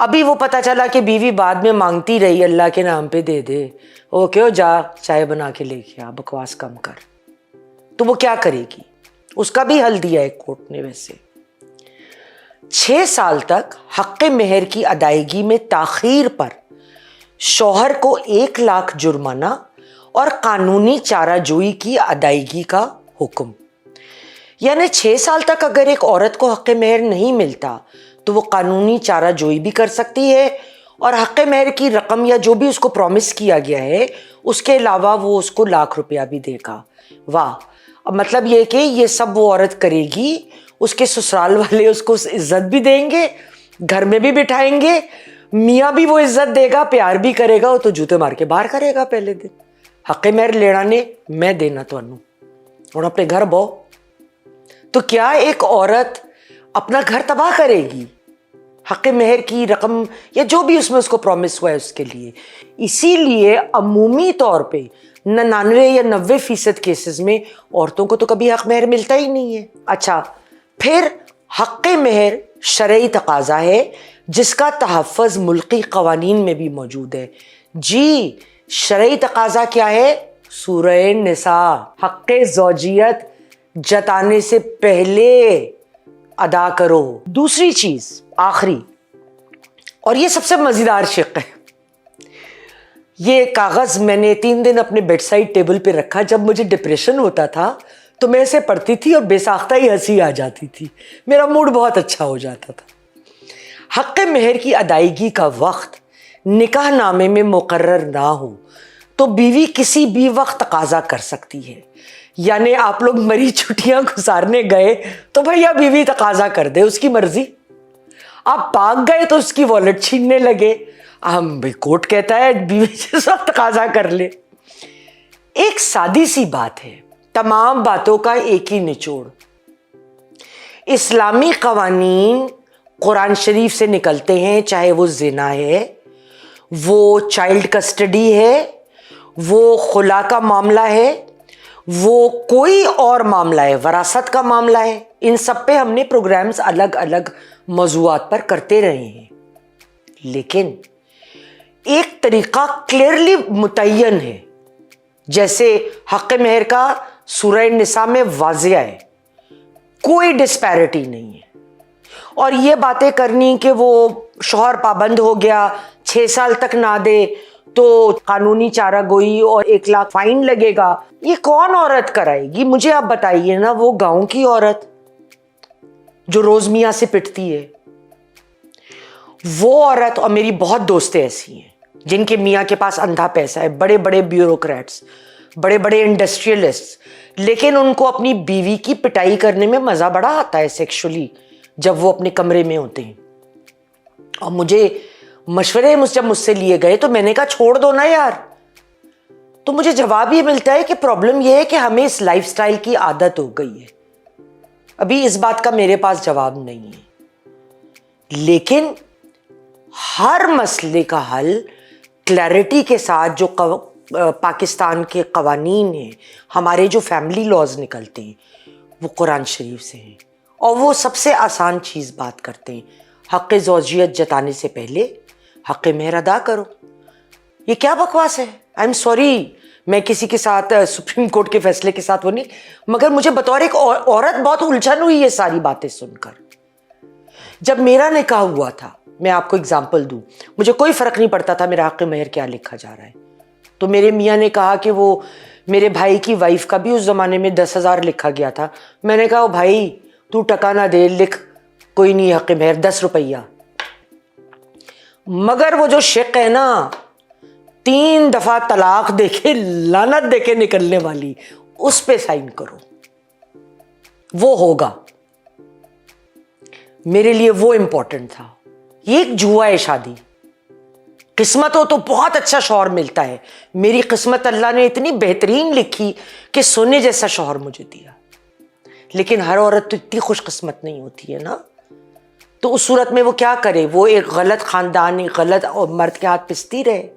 ابھی وہ پتہ چلا کہ بیوی بعد میں مانگتی رہی اللہ کے نام پہ دے دے، وہ کیوں جا چائے بنا کے لے کے آ، بکواس کم کر، تو وہ کیا کرے گی؟ اس کا بھی حل دیا ہے کورٹ نے۔ ویسے 6 سال تک حق مہر کی ادائیگی میں تاخیر پر شوہر کو 1 لاکھ جرمانہ اور قانونی چارہ جوئی کی ادائیگی کا حکم۔ یعنی 6 سال تک اگر ایک عورت کو حق مہر نہیں ملتا تو وہ قانونی چارہ جوئی بھی کر سکتی ہے، اور حق مہر کی رقم یا جو بھی اس کو پرومس کیا گیا ہے اس کے علاوہ وہ اس کو 1 لاکھ روپیہ بھی دے گا۔ واہ! اب مطلب یہ کہ یہ سب وہ عورت کرے گی، اس کے سسرال والے اس کو عزت بھی دیں گے، گھر میں بھی بٹھائیں گے، میاں بھی وہ عزت دے گا، پیار بھی کرے گا، وہ تو جوتے مار کے باہر کرے گا پہلے دن۔ حق مہر لینا نے میں دینا تانوں اور اپنے گھر بہو، تو کیا ایک عورت اپنا گھر تباہ کرے گی حق مہر کی رقم یا جو بھی اس میں اس کو پرومس ہوا ہے اس کے لیے؟ اسی لیے عمومی طور پہ 99 یا 90% کیسز میں عورتوں کو تو کبھی حق مہر ملتا ہی نہیں ہے۔ اچھا، پھر حق مہر شرعی تقاضا ہے جس کا تحفظ ملکی قوانین میں بھی موجود ہے۔ جی، شرعی تقاضا کیا ہے؟ سورہ نساء، حق زوجیت جتانے سے پہلے ادا کرو۔ دوسری چیز، آخری، اور یہ سب سے مزیدار شق ہے، یہ کاغذ میں نے 3 دن اپنے بیڈ سائڈ ٹیبل پہ رکھا۔ جب مجھے ڈپریشن ہوتا تھا تو میں اسے پڑھتی تھی اور بے ساختہ ہی ہنسی آ جاتی تھی، میرا موڈ بہت اچھا ہو جاتا تھا۔ حق مہر کی ادائیگی کا وقت نکاح نامے میں مقرر نہ ہو تو بیوی کسی بھی وقت تقاضا کر سکتی ہے۔ یعنی آپ لوگ مری چھٹیاں گزارنے گئے تو بھیا بیوی تقاضا کر دے، اس کی مرضی۔ آپ پاک گئے تو اس کی والٹ چھیننے لگے، ہم بھائی کورٹ کہتا ہے بیوی سے سب تقاضا کر لے۔ ایک سادی سی بات ہے، تمام باتوں کا ایک ہی نچوڑ، اسلامی قوانین قرآن شریف سے نکلتے ہیں، چاہے وہ زنا ہے، وہ چائلڈ کسٹڈی ہے، وہ خلا کا معاملہ ہے، وہ کوئی اور معاملہ ہے، وراثت کا معاملہ ہے، ان سب پہ ہم نے پروگرامز الگ الگ موضوعات پر کرتے رہے ہیں، لیکن ایک طریقہ کلیئرلی متعین ہے، جیسے حق مہر کا سورہ نساء میں واضح ہے، کوئی ڈسپیرٹی نہیں ہے۔ اور یہ باتیں کرنی کہ وہ شوہر پابند ہو گیا 6 سال تک نہ دے تو قانونی چارہ گوئی اور 1 لاکھ فائن لگے گا، یہ کون عورت کرائے گی؟ مجھے آپ بتائیے نا، وہ گاؤں کی عورت جو روز میاں سے پٹتی ہے، وہ عورت، اور میری بہت دوستیں ایسی ہیں جن کے میاں کے پاس اندھا پیسہ ہے، بڑے بڑے بیوروکریٹس، بڑے بڑے انڈسٹریلسٹ، لیکن ان کو اپنی بیوی کی پٹائی کرنے میں مزہ بڑا آتا ہے سیکشولی جب وہ اپنے کمرے میں ہوتے ہیں۔ اور مجھے مشورے جب مجھ سے لیے گئے تو میں نے کہا چھوڑ دو نا یار، تو مجھے جواب یہ ملتا ہے کہ پرابلم یہ ہے کہ ہمیں اس لائف سٹائل کی عادت ہو گئی ہے۔ ابھی اس بات کا میرے پاس جواب نہیں ہے، لیکن ہر مسئلے کا حل کلیئرٹی کے ساتھ، جو پاکستان کے قوانین ہیں، ہمارے جو فیملی لاز نکلتے ہیں، وہ قرآن شریف سے ہیں، اور وہ سب سے آسان چیز بات کرتے ہیں، حق زوجیت جتانے سے پہلے حق مہر ادا کرو۔ یہ کیا بکواس ہے؟ آئی ایم سوری، میں کسی کے ساتھ سپریم کورٹ کے فیصلے کے ساتھ وہ نہیں، مگر مجھے بطور ایک عورت بہت الجھن ہوئی یہ ساری باتیں سن کر۔ جب میرا نکاح ہوا تھا، میں آپ کو اگزامپل دوں، مجھے کوئی فرق نہیں پڑتا تھا میرا حق مہر کیا لکھا جا رہا ہے، تو میرے میاں نے کہا کہ وہ میرے بھائی کی وائف کا بھی اس زمانے میں 10,000 لکھا گیا تھا۔ میں نے کہا بھائی تو ٹکا نہ دے، لکھ، کوئی نہیں حق مہر 10 روپیہ۔ مگر وہ جو شق ہے نا 3 دفعہ طلاق دے کے لعنت دے کے نکلنے والی، اس پہ سائن کرو، وہ ہوگا۔ میرے لیے وہ امپورٹنٹ تھا۔ یہ ایک جوا ہے شادی، قسمت ہو تو بہت اچھا شوہر ملتا ہے، میری قسمت اللہ نے اتنی بہترین لکھی کہ سونے جیسا شوہر مجھے دیا، لیکن ہر عورت تو اتنی خوش قسمت نہیں ہوتی ہے نا، تو اس صورت میں وہ کیا کرے؟ وہ ایک غلط خاندان، ایک غلط مرد کے ہاتھ پستی رہے۔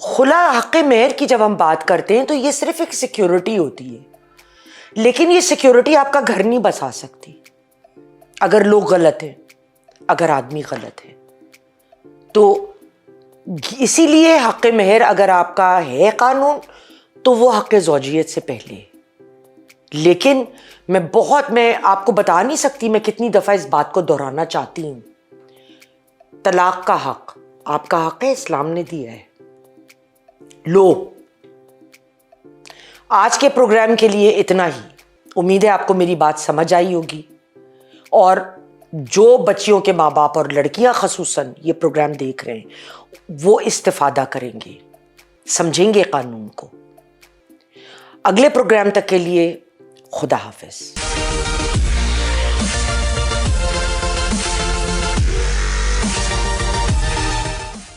خلا حق مہر کی جب ہم بات کرتے ہیں تو یہ صرف ایک سیکیورٹی ہوتی ہے، لیکن یہ سیکیورٹی آپ کا گھر نہیں بسا سکتی اگر لوگ غلط ہیں، اگر آدمی غلط ہے۔ تو اسی لیے حق مہر اگر آپ کا ہے قانون تو وہ حق زوجیت سے پہلے ہے. لیکن میں آپ کو بتا نہیں سکتی میں کتنی دفعہ اس بات کو دہرانا چاہتی ہوں. طلاق کا حق آپ کا حق ہے, اسلام نے دیا ہے. لو, آج کے پروگرام کے لیے اتنا ہی. امید ہے آپ کو میری بات سمجھ آئی ہوگی, اور جو بچیوں کے ماں باپ اور لڑکیاں خصوصاً یہ پروگرام دیکھ رہے ہیں وہ استفادہ کریں گے, سمجھیں گے قانون کو. اگلے پروگرام تک کے لیے خدا حافظ.